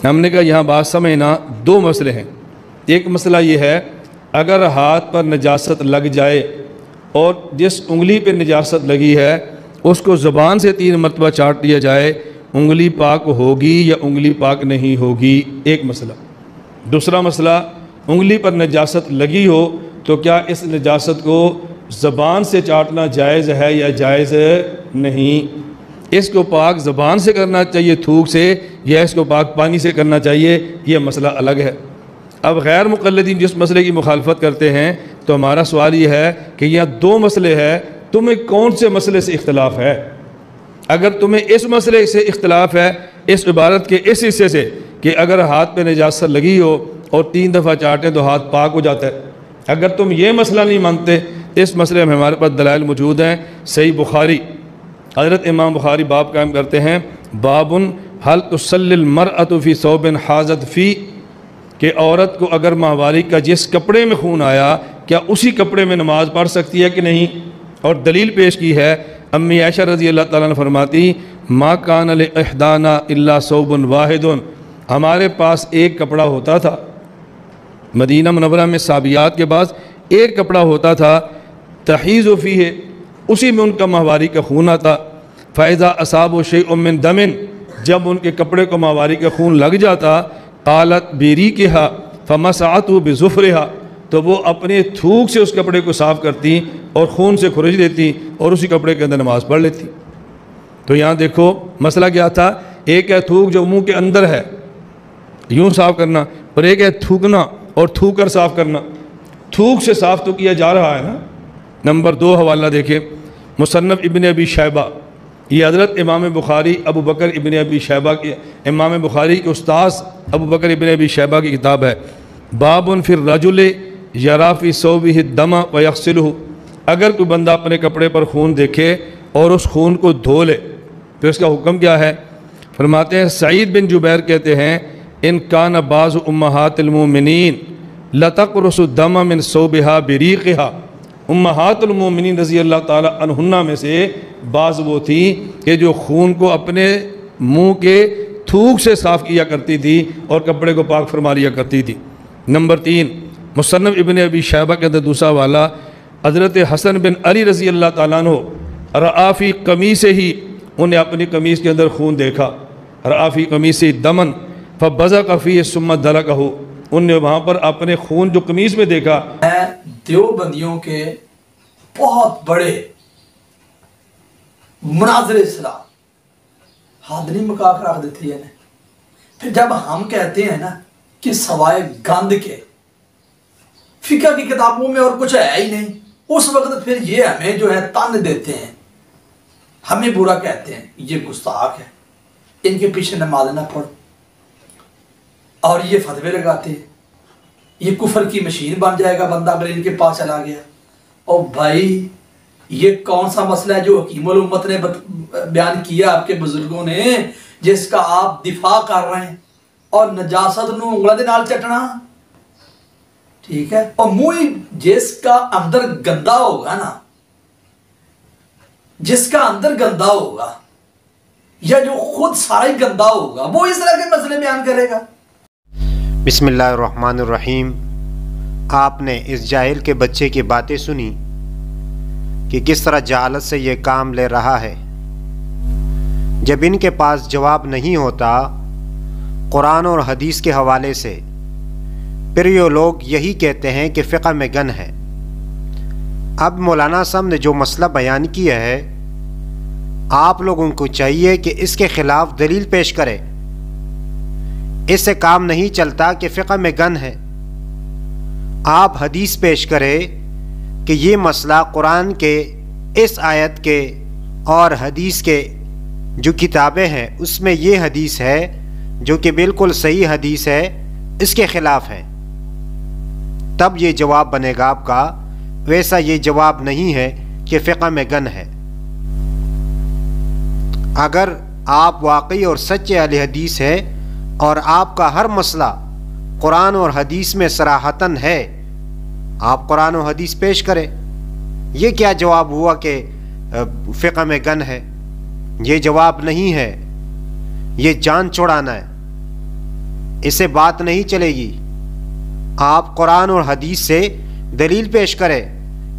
ہم نے کہا یہاں بات سمجھنا، دو مسئلے ہیں۔ ایک مسئلہ یہ ہے اگر ہاتھ پر نجاست لگ جائے اور جس انگلی پہ نجاست لگی ہے اس کو زبان سے 3 مرتبہ چاٹ لیا جائے، انگلی پاک ہوگی یا انگلی پاک نہیں ہوگی، ایک مسئلہ۔ دوسرا مسئلہ، انگلی پر نجاست لگی ہو تو کیا اس نجاست کو زبان سے چاٹنا جائز ہے یا جائز نہیں؟ اس کو پاک زبان سے کرنا چاہیے تھوک سے، یا اس کو پاک پانی سے کرنا چاہیے، یہ مسئلہ الگ ہے۔ اب غیر مقلدین جس مسئلے کی مخالفت کرتے ہیں تو ہمارا سوال یہ ہے کہ یہاں 2 مسئلے ہیں، تمہیں کون سے مسئلے سے اختلاف ہے؟ اگر تمہیں اس مسئلے سے اختلاف ہے اس عبارت کے اس حصے سے کہ اگر ہاتھ پہ نجاست لگی ہو اور 3 دفعہ چاٹیں تو ہاتھ پاک ہو جاتا ہے، اگر تم یہ مسئلہ نہیں مانتے، اس مسئلے میں ہمارے پاس دلائل موجود ہیں۔ صحیح بخاری، حضرت امام بخاری باب قائم کرتے ہیں، باب حل تصلی المرأة فی ثوب حاضت فی، کہ عورت کو اگر ماہواری کا جس کپڑے میں خون آیا کیا اسی کپڑے میں نماز پڑھ سکتی ہے کہ نہیں؟ اور دلیل پیش کی ہے، امی عائشہ رضی اللہ تعالیٰ عنہ فرماتی، ما کان لإحدانا الا ثوب واحد، ہمارے پاس ایک کپڑا ہوتا تھا، مدینہ منورہ میں صحابیات کے پاس ایک کپڑا ہوتا تھا، تحیض فیہ، اسی میں ان کا ماہواری کا خون آتا، فَإِذَا أَصَابُ شَيْءٌ مِّن دَمٍ، جب ان کے کپڑے کو ماہواری کا خون لگ جاتا، قالت بِرِيقِهَا فَمَسَعَتْهُ بِظُفْرِهَا، تو وہ اپنے تھوک سے اس کپڑے کو صاف کرتی اور خون سے کھرچ دیتی اور اسی کپڑے کے اندر نماز پڑھ لیتی۔ تو یہاں دیکھو مسئلہ کیا تھا، ایک ہے تھوک جو منہ کے اندر ہے یوں صاف کرنا، اور ایک ہے تھوکنا اور تھوک کر صاف کرنا۔ تھوک سے صاف تو کیا جا رہا ہے نا۔ نمبر 2 حوالہ دیکھیں، مصنف ابن ابی شیبہ، یہ حضرت امام بخاری ابو بکر ابن ابی شیبہ کی، امام بخاری کے استاذ ابو بکر ابن ابی شیبہ کی کتاب ہے، باب فی الرجل یری فی ثوبہ الدم ویغسلہ، اگر کوئی بندہ اپنے کپڑے پر خون دیکھے اور اس خون کو دھو لے تو اس کا حکم کیا ہے؟ فرماتے ہیں سعید بن جبیر کہتے ہیں، ان کان بعض امہات المومنین لتقرص الدم من ثوبہا بریقہا، امہات المومنین رضی اللہ تعالی عنہن میں سے بعض وہ تھی کہ جو خون کو اپنے منہ کے تھوک سے صاف کیا کرتی تھی اور کپڑے کو پاک فرما لیا کرتی تھی۔ نمبر 3 مصنف ابن ابی شیبہ کے اندر دوسرا والا، حضرت حسن بن علی رضی اللہ تعالیٰ عنہ رآ فی قمیصہ ہی، انہیں اپنی قمیص کے اندر خون دیکھا، رآ فی قمیصہ دمن فبزق فیہ ثم دلکہ، انہوں نے وہاں پر اپنے خون جو قمیص میں دیکھا۔ دیوبندیوں کے بہت بڑے مناظر اسلام ہاتھ نہیں مکا کر رکھ دیتی ہے۔ پھر جب ہم کہتے ہیں نا کہ سوائے گند کے فقہ کی کتابوں میں اور کچھ ہے ہی نہیں، اس وقت پھر یہ ہمیں جو ہے تن دیتے ہیں، ہمیں برا کہتے ہیں، یہ گستاخ ہے، ان کے پیچھے نماز نہ پڑھ، اور یہ فتوے لگاتے ہیں، یہ کفر کی مشین بن جائے گا بندہ اگر ان کے پاس چلا گیا۔ اور بھائی یہ کون سا مسئلہ ہے جو حکیم الامت نے بیان کیا آپ کے بزرگوں نے، جس کا آپ دفاع کر رہے ہیں؟ اور نجاست نو انگلا دے نال چٹنا، ٹھیک ہے، اور منہ جس کا اندر گندا ہوگا نا، جس کا اندر گندا ہوگا یا جو خود سارا ہی گندا ہوگا وہ اس طرح کے مسئلے بیان کرے گا۔ بسم اللہ الرحمن الرحیم۔ آپ نے اس جاہل کے بچے کی باتیں سنی کہ کس طرح جہالت سے یہ کام لے رہا ہے۔ جب ان کے پاس جواب نہیں ہوتا قرآن اور حدیث کے حوالے سے، پھر یہ لوگ یہی کہتے ہیں کہ فقہ میں گن ہے۔ اب مولانا صاحب نے جو مسئلہ بیان کیا ہے، آپ لوگوں کو چاہیے کہ اس کے خلاف دلیل پیش کرے۔ اس سے کام نہیں چلتا کہ فقہ میں گن ہے۔ آپ حدیث پیش کرے کہ یہ مسئلہ قرآن کے اس آیت کے اور حدیث کے جو کتابیں ہیں اس میں یہ حدیث ہے جو کہ بالکل صحیح حدیث ہے، اس کے خلاف ہے، تب یہ جواب بنے گا آپ کا۔ ویسا یہ جواب نہیں ہے کہ فقہ میں گن ہے۔ اگر آپ واقعی اور سچے اہل حدیث ہے اور آپ کا ہر مسئلہ قرآن اور حدیث میں صراحتاً ہے، آپ قرآن و حدیث پیش کریں۔ یہ کیا جواب ہوا کہ فقہ میں گن ہے؟ یہ جواب نہیں ہے، یہ جان چھڑانا ہے۔ اسے بات نہیں چلے گی۔ آپ قرآن اور حدیث سے دلیل پیش کریں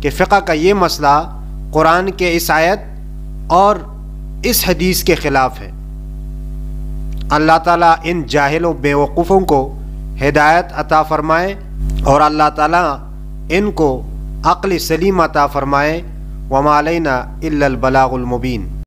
کہ فقہ کا یہ مسئلہ قرآن کے اس آیت اور اس حدیث کے خلاف ہے۔ اللہ تعالیٰ ان جاہل و بیوقوفوں کو ہدایت عطا فرمائے اور اللہ تعالیٰ ان کو عقل سلیم عطا فرمائے۔ وما علینا الا البلاغ المبین۔